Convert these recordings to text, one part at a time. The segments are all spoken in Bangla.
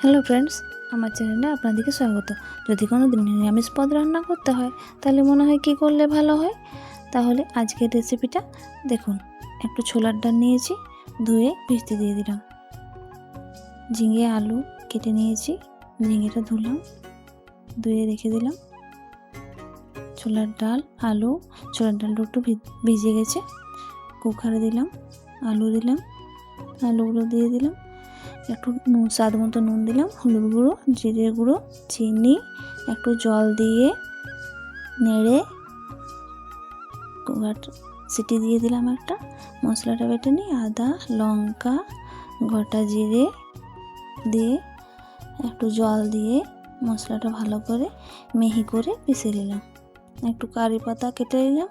হ্যালো ফ্রেন্ডস, আমার চ্যানেলে আপনাদেরকে স্বাগত। যদি কোনো দিন নিরামিষ পদ রান্না করতে হয় তাহলে মনে হয় কী করলে ভালো হয়। তাহলে আজকের রেসিপিটা দেখুন। একটু ছোলার ডাল নিয়েছি, ধুয়ে ভিজতে দিয়ে দিলাম। ঝিঙে আলু কেটে নিয়েছি, ঝিঙেটা ধুলাম, ধুয়ে রেখে দিলাম। ছোলার ডাল আলু, ছোলার ডালটা একটু ভিজে গেছে, কুকারে দিলাম, আলু দিলাম, আলুগুলো দিয়ে দিলাম, একটু নুন, স্বাদ মতো নুন দিলাম, হলুদ গুঁড়ো, জিরে গুঁড়ো, চিনি, একটু জল দিয়ে নেড়ে কুকার সিটি দিয়ে দিলাম একটা। মশলাটা বেটে নিই, আদা লঙ্কা গোটা জিরে দিয়ে একটু জল দিয়ে মশলাটা ভালো করে মিহি করে পিষে নিলাম। একটু কারি পাতা কেটে নিলাম,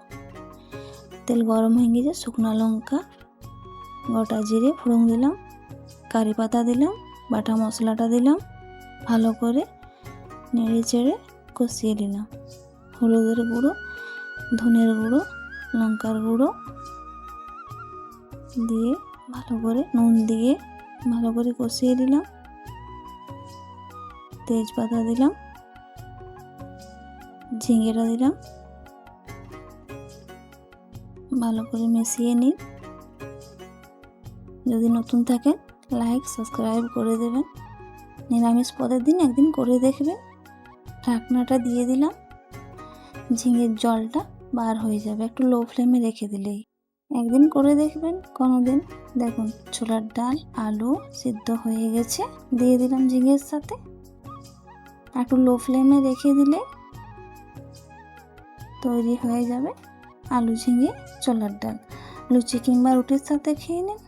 তেল গরম হয়ে গেছে, শুকনো লঙ্কা গোটা জিরে ফোড়ন দিলাম, কারি পাতা দিলাম, বাটা মশলাটা দিলাম, ভালো করে নেড়ে চেড়ে কষিয়ে নিলাম। হলুদের গুঁড়ো, ধনের গুঁড়ো, লঙ্কার গুঁড়ো দিয়ে ভালো করে নুন দিয়ে ভালো করে কষিয়ে দিলাম। তেজপাতা দিলাম, ঝিঙেটা দিলাম, ভালো করে মিশিয়ে নিন। যদি নতুন থাকেন লাইক সাবস্ক্রাইব করে দেবেন। নিরামিষ পদের দিন একদিন করে দেখবেন। ঢাকনাটা দিয়ে দিলাম, ঝিঙের জলটা বার হয়ে যাবে, একটু লো ফ্লেমে রেখে দিলেই। একদিন করে দেখবেন কোনো দিন। দেখুন ছোলার ডাল আলু সিদ্ধ হয়ে গেছে, দিয়ে দিলাম ঝিঙের সাথে। একটু লো ফ্লেমে রেখে দিলে তৈরি হয়ে যাবে আলু ঝিঙে ছোলার ডাল। লুচি কিংবা রুটির সাথে খেয়ে নিন।